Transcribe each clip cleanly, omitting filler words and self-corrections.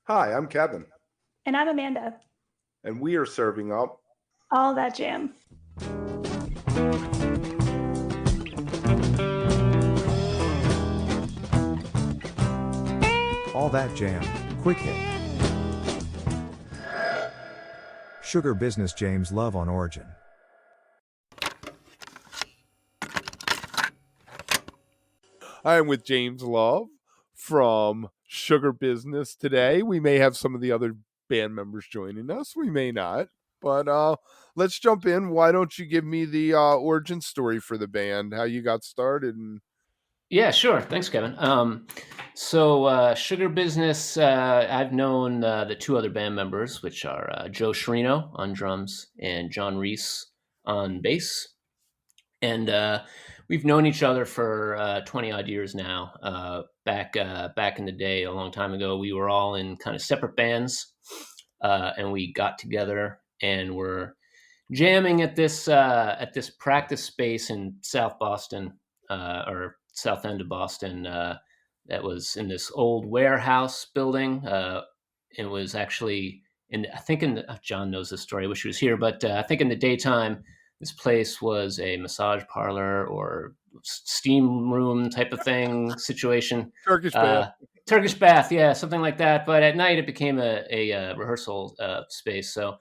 Hi, I'm Kevin, And I'm Amanda. and we are serving up All that jam. All That Jam, Quick Hit. Sugar Business James Love on Origin. I am with James Love from Sugar Business today. We may have some of the other band members joining us. We may not. But let's jump in. Why don't you give me the origin story for the band, how you got started? And Yeah, sure. Thanks, Kevin. Sugar Business, I've known the two other band members, which are Joe Shrino on drums and John Reese on bass. And we've known each other for 20 odd years now. Back in the day, a long time ago, we were all in kind of separate bands, and we got together and were jamming at this practice space in South Boston, or South End of Boston. That was in this old warehouse building. It was actually John knows this story. I wish he was here, but I think in the daytime, this place was a massage parlor or steam room type of thing situation. Turkish band. Turkish bath, yeah, something like that. But at night, it became a rehearsal space. So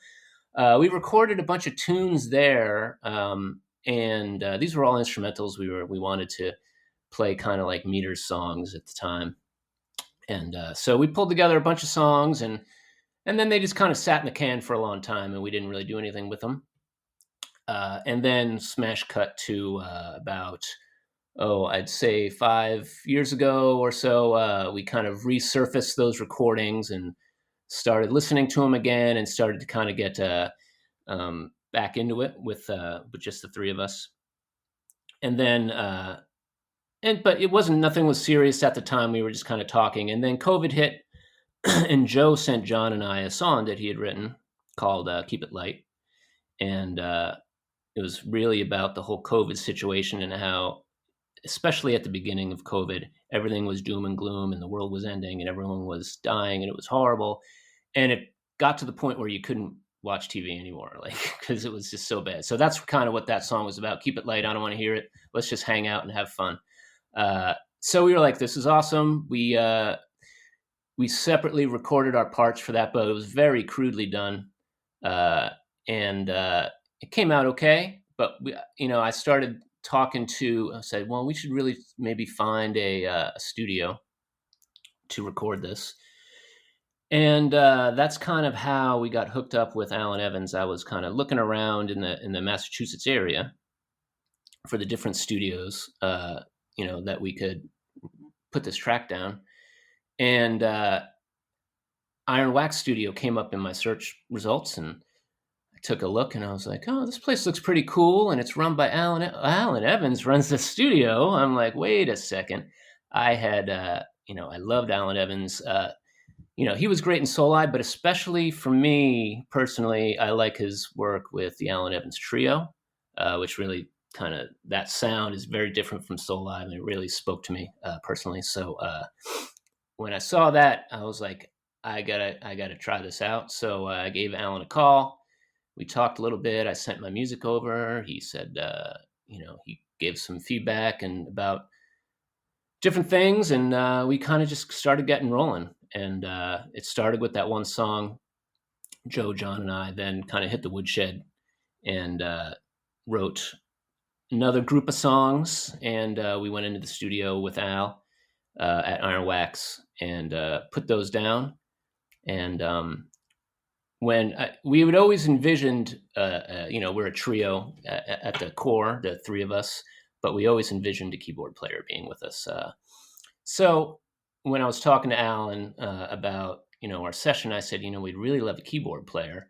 we recorded a bunch of tunes there, and these were all instrumentals. We wanted to play kind of like Meters songs at the time, and so we pulled together a bunch of songs, and then they just kind of sat in the can for a long time, and we didn't really do anything with them. And then smash cut to I'd say 5 years ago or so, we kind of resurfaced those recordings and started listening to them again and started to kind of get back into it with just the three of us. And then, but it wasn't, nothing was serious at the time. We were just kind of talking. And then COVID hit, and Joe sent John and I a song that he had written called Keep It Light. And it was really about the whole COVID situation and how, especially at the beginning of COVID, everything was doom and gloom and the world was ending and everyone was dying and it was horrible. And it got to the point where you couldn't watch TV anymore, like, because it was just so bad. So that's kind of what that song was about. Keep it light. I don't want to hear it. Let's just hang out and have fun. So we were like, this is awesome. We separately recorded our parts for that, but it was very crudely done. And it came out okay. But I started talking I said, well, we should really maybe find a studio to record this. And that's kind of how we got hooked up with Alan Evans. I was kind of looking around in the Massachusetts area for the different studios, that we could put this track down. And Iron Wax Studio came up in my search results, and I took a look, and I was like, oh, this place looks pretty cool, and it's run by Alan Evans runs the studio. I'm like, wait a second. I had, I loved Alan Evans. He was great in Soul Eye, but especially for me personally, I like his work with the Alan Evans Trio, which really kind of, that sound is very different from Soul Eye, and it really spoke to me personally. So when I saw that, I was like, I gotta try this out. So I gave Alan a call. We talked a little bit. I sent my music over. He said, he gave some feedback and about different things, and we kind of just started getting rolling. And it started with that one song. Joe, John, and I then kind of hit the woodshed and wrote another group of songs. And we went into the studio with Al at Iron Wax and put those down. And when we would always envisioned, we're a trio at the core, the three of us, but we always envisioned a keyboard player being with us. So when I was talking to Alan about, our session, I said, we'd really love a keyboard player.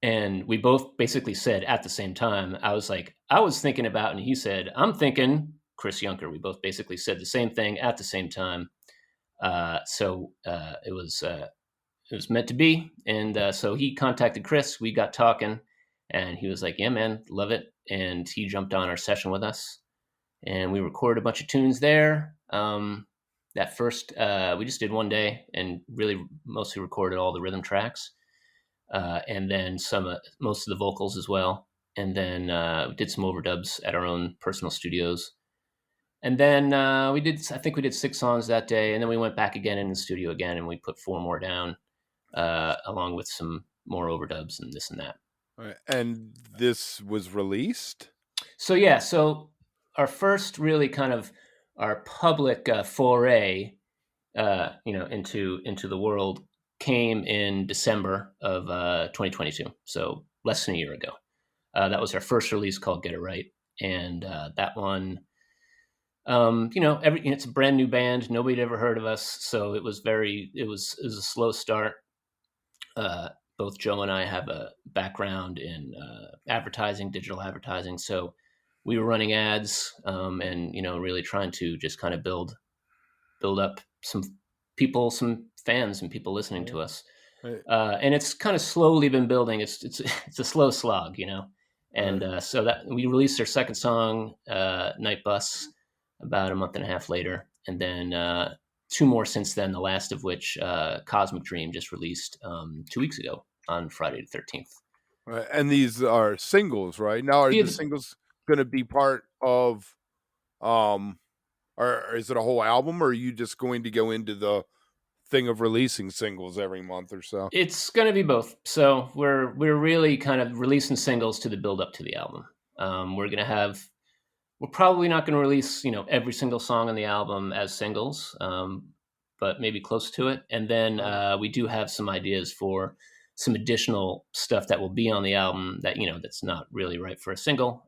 And we both basically said at the same time. I was like, I was thinking about, and he said, I'm thinking Kris Yunker. We both basically said the same thing at the same time. So it was meant to be. And so he contacted Kris. We got talking, and he was like, yeah, man, love it. And he jumped on our session with us, and we recorded a bunch of tunes there. that first, we just did one day and really mostly recorded all the rhythm tracks, and then most of the vocals as well. And then we did some overdubs at our own personal studios. And then I think we did 6 songs that day. And then we went back again in the studio again, and we put 4 more down, along with some more overdubs and this and that. And this was released? So our first really kind of our public foray, into the world came in December of 2022. So less than a year ago. That was our first release called Get It Right. And that one, it's a brand new band. Nobody had ever heard of us. So it was a slow start. Both Joe and I have a background in advertising, digital advertising. So we were running ads, and, really trying to just kind of build up some people, some fans and people listening to us. Right. And it's kind of slowly been building. It's a slow slog, And so that we released our second song, Night Bus, about a month and a half later. And then 2 more since then, the last of which, Cosmic Dream, just released 2 weeks ago on Friday the 13th. Right. And these are singles, right? Now, are the singles going to be part of, or is it a whole album, or are you just going to go into the thing of releasing singles every month or so? It's going to be both. So we're really kind of releasing singles to the build up to the album. We're probably not going to release, every single song on the album as singles, but maybe close to it. And then we do have some ideas for some additional stuff that will be on the album that, that's not really right for a single.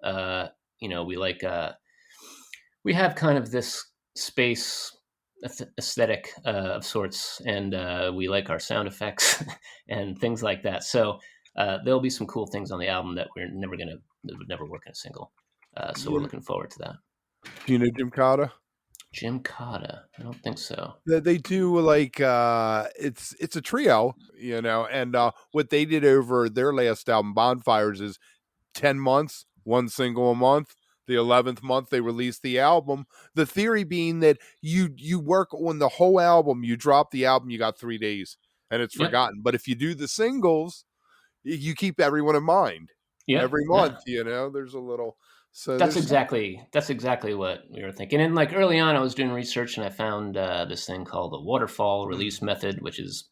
We have kind of this space aesthetic of sorts, and we like our sound effects and things like that. So there'll be some cool things on the album that would never work in a single. So we're looking forward to that. Do you know Jim Cotta? Jim Cotta? I don't think so. They do like it's a trio, and what they did over their last album, Bonfires, is 10 months, 1 single a month. The 11th month they released the album. The theory being that you work on the whole album, you drop the album, you got 3 days, and it's forgotten. But if you do the singles, you keep everyone in mind. Every month, there's a little. So that's exactly what we were thinking. And like early on, I was doing research and I found this thing called the waterfall release method, which is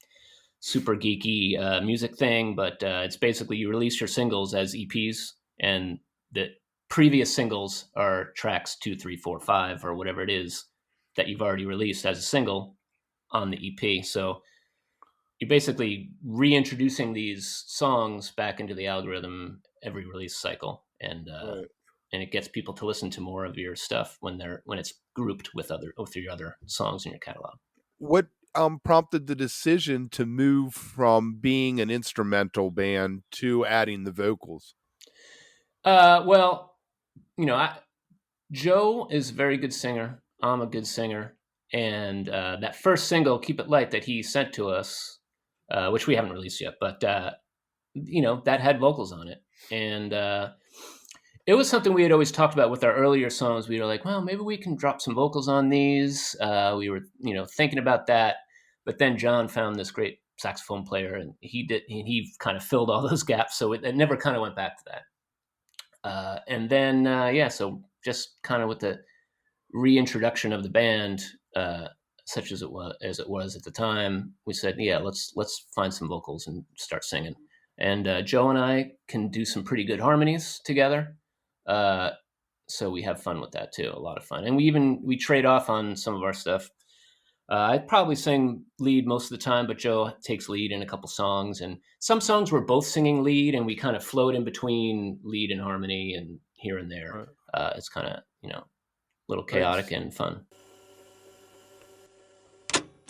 super geeky music thing, but it's basically you release your singles as EPs, and the previous singles are tracks 2, 3, 4, 5, or whatever it is that you've already released as a single on the EP. So you're basically reintroducing these songs back into the algorithm every release cycle, and it gets people to listen to more of your stuff when it's grouped with your other songs in your catalog. What prompted the decision to move from being an instrumental band to adding the vocals? Well, Joe is a very good singer. I'm a good singer. And that first single, Keep It Light, that he sent to us, which we haven't released yet, but, that had vocals on it. And it was something we had always talked about with our earlier songs. We were like, well, maybe we can drop some vocals on these. We were, thinking about that. But then John found this great saxophone player, and he kind of filled all those gaps. So it never kind of went back to that. And then, so just kind of with the reintroduction of the band, such as it was at the time, we said, let's find some vocals and start singing. And Joe and I can do some pretty good harmonies together. So we have fun with that too, a lot of fun. And we trade off on some of our stuff. I probably sing lead most of the time, but Joe takes lead in a couple songs, and some songs we're both singing lead, and we kind of float in between lead and harmony and here and there. It's kind of, a little chaotic and fun.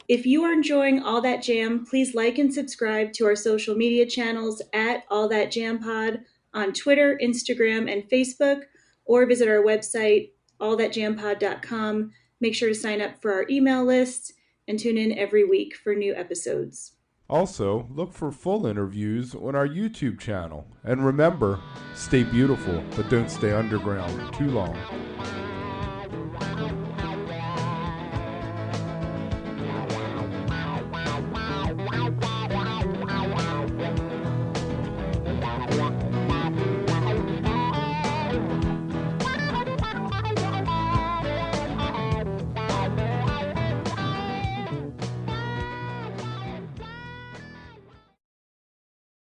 If you are enjoying All That Jam, please like and subscribe to our social media channels at All That Jam Pod on Twitter, Instagram, and Facebook, or visit our website, allthatjampod.com. Make sure to sign up for our email list and tune in every week for new episodes. Also, look for full interviews on our YouTube channel. And remember, stay beautiful, but don't stay underground too long.